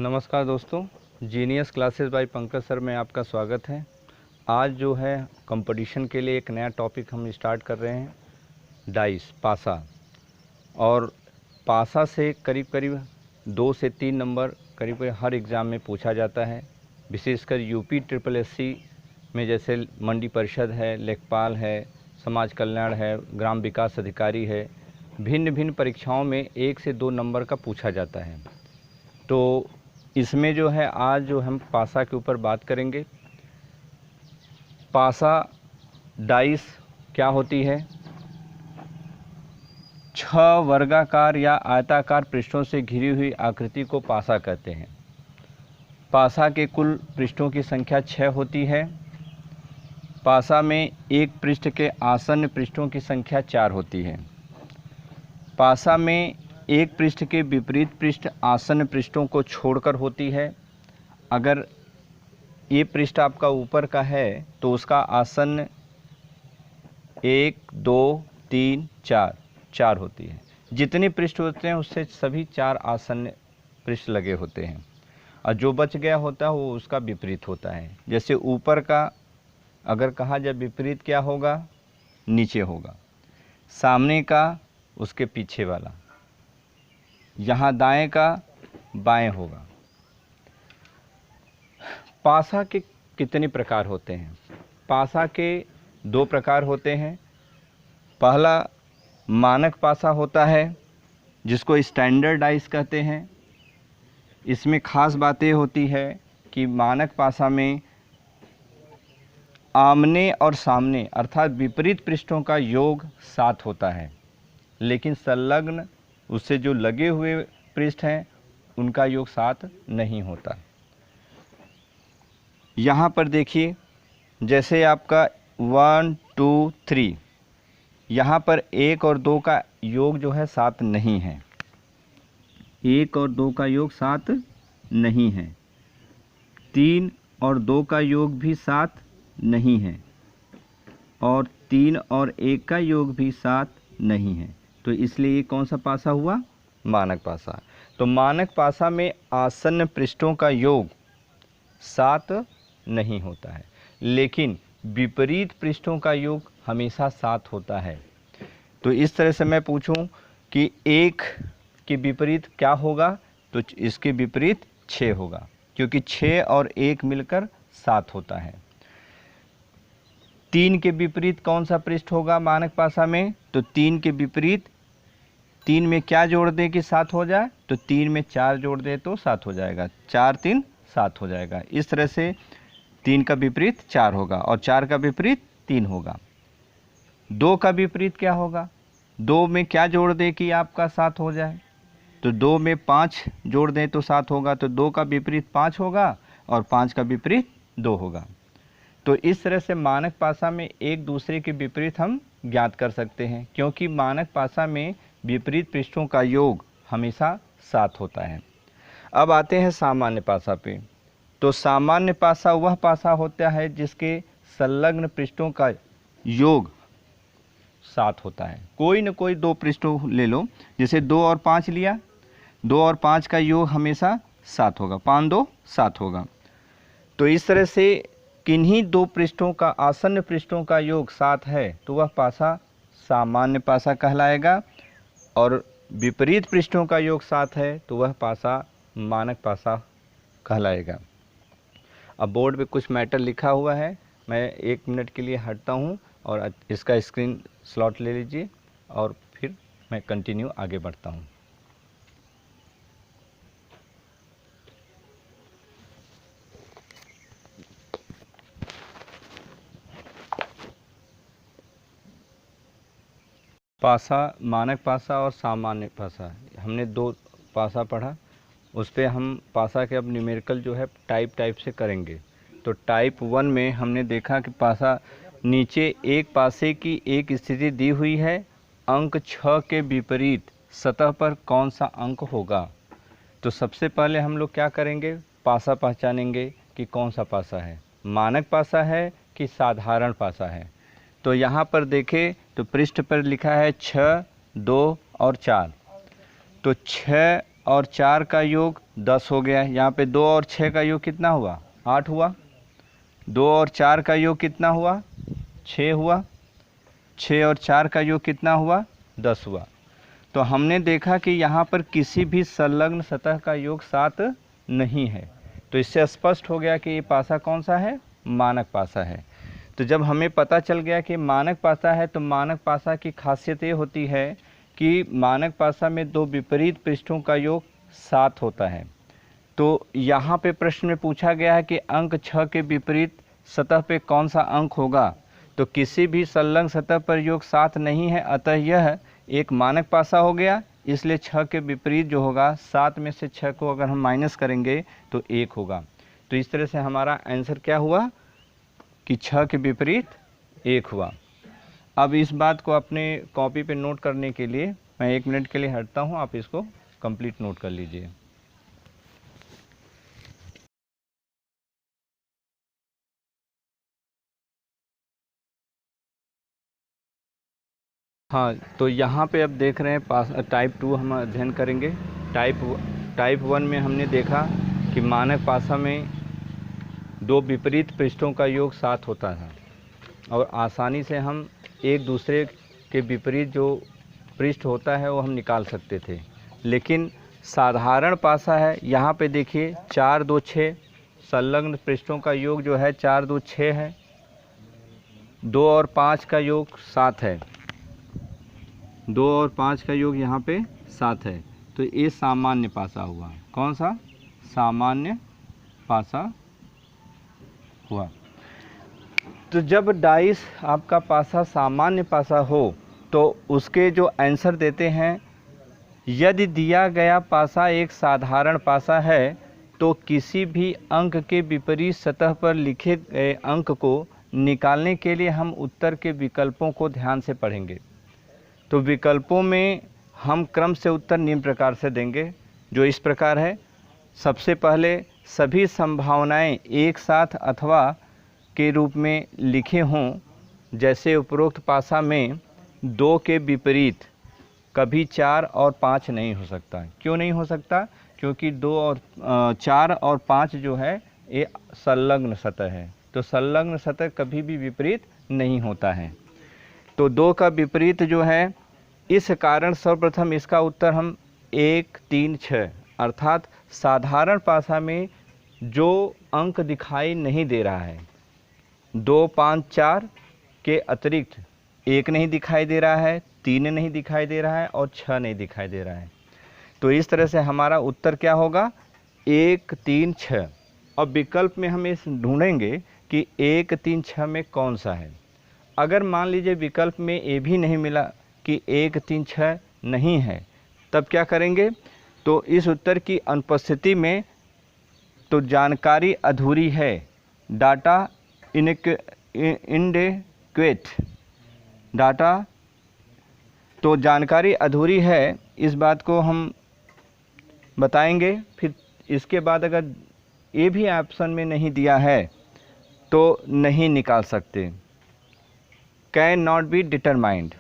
नमस्कार दोस्तों, genius classes bye Pankaj sir में आपका स्वागत है। आज जो है कंपटीशन के लिए एक नया टॉपिक हम स्टार्ट कर रहे हैं, डाइस पासा। और पासा से करीब करीब 2 से 3 नंबर करीब हर एग्ज़ाम में पूछा जाता है। विशेषकर यूपी SSSC में जैसे मंडी परिषद है, लेखपाल है, समाज कल्याण है, ग्राम विकास अधिकारी है, भिन्न भिन्न परीक्षाओं में 1 से 2 नंबर का पूछा जाता है। तो इसमें जो है आज जो हम पासा के ऊपर बात करेंगे। पासा डाइस क्या होती है? 6 वर्गाकार या आयताकार पृष्ठों से घिरी हुई आकृति को पासा कहते हैं। पासा के कुल पृष्ठों की संख्या 6 होती है। पासा में एक पृष्ठ के आसन्न पृष्ठों की संख्या 4 होती है। पासा में एक पृष्ठ के विपरीत पृष्ठ आसन्न पृष्ठों को छोड़कर होती है। अगर ये पृष्ठ आपका ऊपर का है तो उसका आसन्न 1, 2, 3, 4 होती है। जितने पृष्ठ होते हैं उससे सभी 4 आसन्न पृष्ठ लगे होते हैं, और जो बच गया होता है वो उसका विपरीत होता है। जैसे ऊपर का अगर कहा जाए विपरीत क्या होगा? नीचे होगा। सामने का उसके पीछे वाला, यहाँ दाएं का बाएं होगा। पासा के कितने प्रकार होते हैं? पासा के 2 प्रकार होते हैं। पहला मानक पासा होता है जिसको स्टैंडर्ड डाइस कहते हैं। इसमें खास बातें होती है कि मानक पासा में आमने और सामने अर्थात विपरीत पृष्ठों का योग 7 होता है, लेकिन संलग्न उससे जो लगे हुए पृष्ठ हैं उनका योग 7 नहीं होता। यहाँ पर देखिए, जैसे आपका 1, 2, 3, यहाँ पर 1 और 2 का योग जो है 7 नहीं है। 1 और 2 का योग 7 नहीं है। 3 और 2 का योग भी 7 नहीं है, और 3 और 1 का योग भी 7 नहीं है। तो इसलिए ये कौन सा पासा हुआ? मानक पासा। तो मानक पासा में आसन्न पृष्ठों का योग 7 नहीं होता है, लेकिन विपरीत पृष्ठों का योग हमेशा 7 होता है। तो इस तरह से मैं पूछूं कि 1 के विपरीत क्या होगा, तो इसके विपरीत 6 होगा, क्योंकि 6 और 1 मिलकर 7 होता है। 3 के विपरीत कौन सा पृष्ठ होगा मानक पासा में? तो 3 के विपरीत 3 में क्या जोड़ दें कि 7 हो जाए? तो 3 में 4 जोड़ दे तो 7 हो जाएगा। 4, 3, 7 हो जाएगा। इस तरह से 3 का विपरीत 4 होगा और 4 का विपरीत 3 होगा। 2 का विपरीत क्या होगा? 2 में क्या जोड़ दे कि आपका 7 हो जाए? तो 2 में 5 जोड़ दें तो 7 होगा। तो 2 का विपरीत 5 होगा और 5 का विपरीत 2 होगा। तो इस तरह से मानक पासा में एक दूसरे के विपरीत हम ज्ञात कर सकते हैं, क्योंकि मानक पासा में विपरीत पृष्ठों का योग हमेशा 7 होता है। अब आते हैं सामान्य पासा पे। तो सामान्य पासा वह पासा होता है जिसके संलग्न पृष्ठों का योग 7 होता है। कोई न कोई 2 पृष्ठों ले लो, जैसे 2 और 5 लिया, 2 और 5 का योग हमेशा 7 होगा। 5, 2, 7 होगा। तो इस तरह से किन्हीं 2 पृष्ठों का आसन्न पृष्ठों का योग 7 है तो वह पासा सामान्य पासा कहलाएगा, और विपरीत पृष्ठों का योग 7 है तो वह पासा मानक पासा कहलाएगा। अब बोर्ड पे कुछ मैटर लिखा हुआ है, मैं 1 मिनट के लिए हटता हूँ और इसका स्क्रीन शॉट ले लीजिए और फिर मैं कंटिन्यू आगे बढ़ता हूँ। पासा, मानक पासा और सामान्य पासा, हमने 2 पासा पढ़ा। उस पर हम पासा के अब न्यूमेरिकल जो है टाइप से करेंगे। तो टाइप 1 में हमने देखा कि पासा नीचे एक पासे की एक स्थिति दी हुई है, अंक 6 के विपरीत सतह पर कौन सा अंक होगा। तो सबसे पहले हम लोग क्या करेंगे? पासा पहचानेंगे कि कौन सा पासा है, मानक पासा है कि साधारण पासा है। तो यहाँ पर देखें तो पृष्ठ पर लिखा है 6, 2 और 4। तो 6 और 4 का योग 10 हो गया। यहाँ पे 2 और 6 का योग कितना हुआ? 8 हुआ। 2 और 4 का योग कितना हुआ? 6 हुआ। 6 और 4 का योग कितना हुआ? 10 हुआ। तो हमने देखा कि यहाँ पर किसी भी संलग्न सतह का योग 7 नहीं है। तो इससे स्पष्ट हो गया कि ये पासा कौन सा है? मानक पासा है। तो जब हमें पता चल गया कि मानक पासा है, तो मानक पासा की खासियत ये होती है कि मानक पासा में दो विपरीत पृष्ठों का योग 7 होता है। तो यहाँ पे प्रश्न में पूछा गया है कि अंक 6 के विपरीत सतह पे कौन सा अंक होगा? तो किसी भी संलग्न सतह पर योग 7 नहीं है, अतः यह एक मानक पासा हो गया। इसलिए 6 के विपरीत जो होगा, 7 में से 6 को अगर हम माइनस करेंगे तो 1 होगा। तो इस तरह से हमारा आंसर क्या हुआ कि 6 के विपरीत 1 हुआ। अब इस बात को अपने कॉपी पे नोट करने के लिए मैं 1 मिनट के लिए हटता हूँ, आप इसको कंप्लीट नोट कर लीजिए। हाँ, तो यहाँ पे अब देख रहे हैं टाइप 2 हम अध्ययन करेंगे। टाइप 1 में हमने देखा कि मानक पासा में दो विपरीत पृष्ठों का योग 7 होता है और आसानी से हम एक दूसरे के विपरीत जो पृष्ठ होता है वो हम निकाल सकते थे। लेकिन साधारण पासा है, यहाँ पे देखिए 4 2 6 संलग्न पृष्ठों का योग जो है 4 2 6 है। 2 और 5 का योग 7 है। 2 और 5 का योग यहाँ पे 7 है। तो ये सामान्य पासा हुआ। कौन सा? सामान्य पासा हुआ। तो जब डाइस आपका पासा सामान्य पासा हो तो उसके जो आंसर देते हैं, यदि दिया गया पासा एक साधारण पासा है तो किसी भी अंक के विपरीत सतह पर लिखे गए अंक को निकालने के लिए हम उत्तर के विकल्पों को ध्यान से पढ़ेंगे। तो विकल्पों में हम क्रम से उत्तर निम्न प्रकार से देंगे, जो इस प्रकार है। सबसे पहले सभी संभावनाएं एक साथ अथवा के रूप में लिखे हों, जैसे उपरोक्त पासा में 2 के विपरीत कभी 4 और 5 नहीं हो सकता। क्यों नहीं हो सकता? क्योंकि 4 और 5 जो है ये संलग्न सतह है। तो संलग्न सतह कभी भी विपरीत नहीं होता है। तो 2 का विपरीत जो है, इस कारण सर्वप्रथम इसका उत्तर हम 1 3 6 अर्थात साधारण पासा में जो अंक दिखाई नहीं दे रहा है, 2 5 4 के अतिरिक्त 1 नहीं दिखाई दे रहा है, 3 नहीं दिखाई दे रहा है और 6 नहीं दिखाई दे रहा है। तो इस तरह से हमारा उत्तर क्या होगा? 1 3 6। अब विकल्प में हम इस ढूंढेंगे कि 1 3 6 में कौन सा है। अगर मान लीजिए विकल्प में ये भी नहीं मिला कि 1 3 6 नहीं है, तब क्या करेंगे? तो इस उत्तर की अनुपस्थिति में तो जानकारी अधूरी है, डाटा इनडेक्वेट, डाटा तो जानकारी अधूरी है, इस बात को हम बताएंगे। फिर इसके बाद अगर ये भी ऑप्शन में नहीं दिया है तो नहीं निकाल सकते। कैन नॉट बी डिटरमाइंड,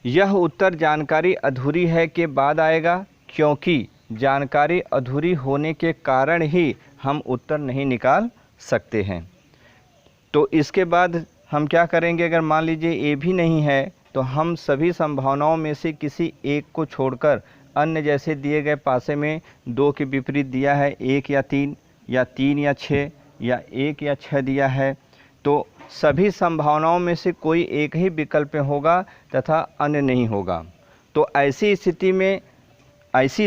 यह उत्तर जानकारी अधूरी है के बाद आएगा, क्योंकि जानकारी अधूरी होने के कारण ही हम उत्तर नहीं निकाल सकते हैं। तो इसके बाद हम क्या करेंगे? अगर मान लीजिए ये भी नहीं है तो हम सभी संभावनाओं में से किसी एक को छोड़कर अन्य, जैसे दिए गए पासे में 2 के विपरीत दिया है 1 या 3 या 3 या 6 या 1 या 6 दिया है, तो सभी संभावनाओं में से कोई एक ही विकल्प होगा तथा अन्य नहीं होगा। तो ऐसी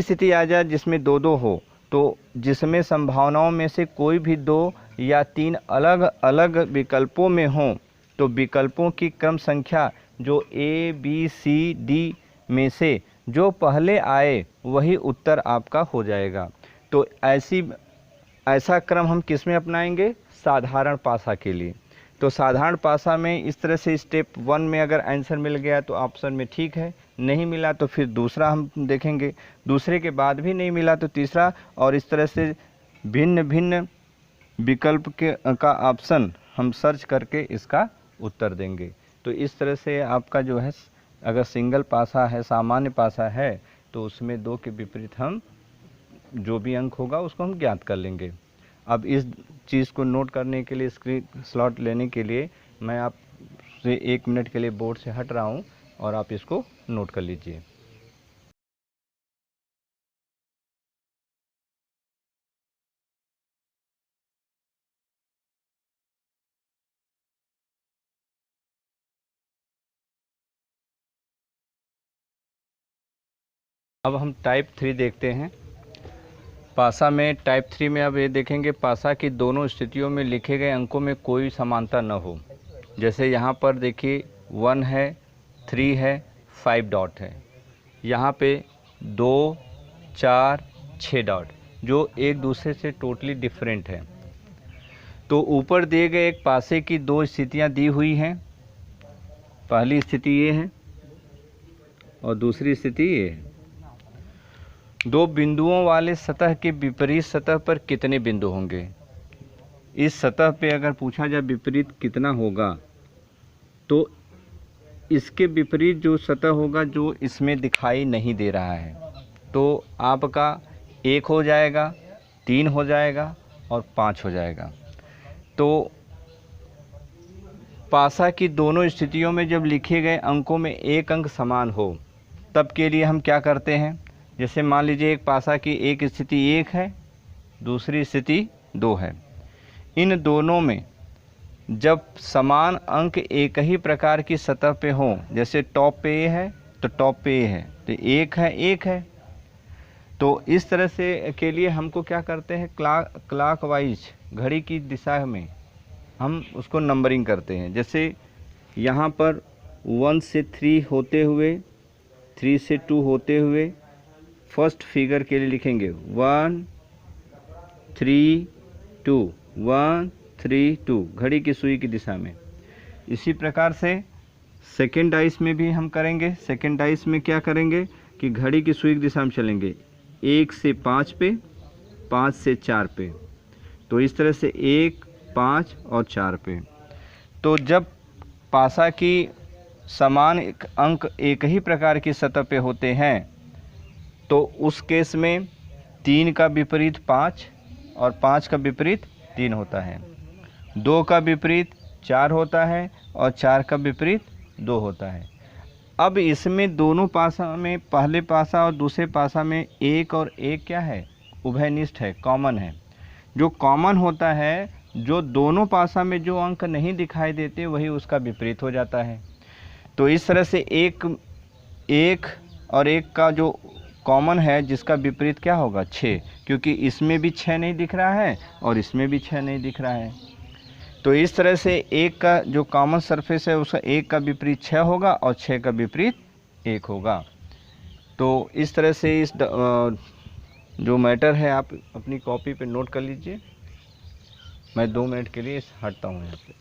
स्थिति आ जाए जिसमें 2 2 हो, तो जिसमें संभावनाओं में से कोई भी 2 या 3 अलग अलग विकल्पों में हों, तो विकल्पों की क्रम संख्या जो A B C D में से जो पहले आए वही उत्तर आपका हो जाएगा। तो ऐसा क्रम हम किस में अपनाएंगे? साधारण पासा के लिए। तो साधारण पासा में इस तरह से स्टेप 1 में अगर आंसर मिल गया तो ऑप्शन में ठीक है, नहीं मिला तो फिर दूसरा हम देखेंगे, दूसरे के बाद भी नहीं मिला तो तीसरा, और इस तरह से भिन्न भिन्न विकल्प का ऑप्शन हम सर्च करके इसका उत्तर देंगे। तो इस तरह से आपका जो है, अगर सिंगल पासा है, सामान्य पासा है, तो उसमें 2 के विपरीत हम जो भी अंक होगा उसको हम ज्ञात कर लेंगे। अब इस चीज़ को नोट करने के लिए, स्क्रीन शॉट लेने के लिए मैं आपसे 1 मिनट के लिए बोर्ड से हट रहा हूँ और आप इसको नोट कर लीजिए। अब हम टाइप 3 देखते हैं। पासा में टाइप 3 में अब ये देखेंगे, पासा की दोनों स्थितियों में लिखे गए अंकों में कोई समानता न हो। जैसे यहाँ पर देखिए 1 है, 3 है, 5 डॉट है। यहाँ पे 2, 4, 6 डॉट जो एक दूसरे से टोटली डिफरेंट है। तो ऊपर दिए गए एक पासे की 2 स्थितियाँ दी हुई हैं। पहली स्थिति ये है और दूसरी स्थिति ये है। 2 बिंदुओं वाले सतह के विपरीत सतह पर कितने बिंदु होंगे? इस सतह पे अगर पूछा जाए विपरीत कितना होगा, तो इसके विपरीत जो सतह होगा जो इसमें दिखाई नहीं दे रहा है, तो आपका 1 हो जाएगा, 3 हो जाएगा और 5 हो जाएगा। तो पासा की दोनों स्थितियों में जब लिखे गए अंकों में एक अंक समान हो, तब के लिए हम क्या करते हैं? जैसे मान लीजिए एक पासा की एक स्थिति 1 है, दूसरी स्थिति 2 है। इन दोनों में जब समान अंक एक ही प्रकार की सतह पे हों, जैसे टॉप पे ए है तो टॉप पे ए है, तो 1 है 1 है, तो इस तरह से के लिए हमको क्या करते हैं, क्लॉकवाइज घड़ी की दिशा में हम उसको नंबरिंग करते हैं। जैसे यहाँ पर 1 से 3 होते हुए, 3 से 2 होते हुए फर्स्ट फिगर के लिए लिखेंगे 1 3 2, 1 3 2 घड़ी की सुई की दिशा में। इसी प्रकार से सेकेंड डाइस में भी हम करेंगे। सेकेंड डाइस में क्या करेंगे कि घड़ी की सुई की दिशा में चलेंगे, 1 से 5 पे, 5 से 4 पे, तो इस तरह से 1 5 और 4 पे। तो जब पासा की समान अंक एक ही प्रकार की सतह पे होते हैं, तो उस केस में 3 का विपरीत 5 और 5 का विपरीत 3 होता है, 2 का विपरीत 4 होता है और 4 का विपरीत 2 होता है। अब इसमें दोनों पासा में, पहले पासा और दूसरे पासा में 1 और 1 क्या है, उभयनिष्ठ है, कॉमन है। जो कॉमन होता है, जो दोनों पासा में जो अंक नहीं दिखाई देते, वही उसका विपरीत हो जाता है। तो इस तरह से 1 और 1 का जो कॉमन है, जिसका विपरीत क्या होगा, 6, क्योंकि इसमें भी 6 नहीं दिख रहा है और इसमें भी 6 नहीं दिख रहा है। तो इस तरह से 1 का जो कॉमन सरफेस है उसका 1 का विपरीत 6 होगा और 6 का विपरीत 1 होगा। तो इस तरह से इस जो मैटर है आप अपनी कॉपी पे नोट कर लीजिए। मैं 2 मिनट के लिए हटता हूँ यहाँ पे।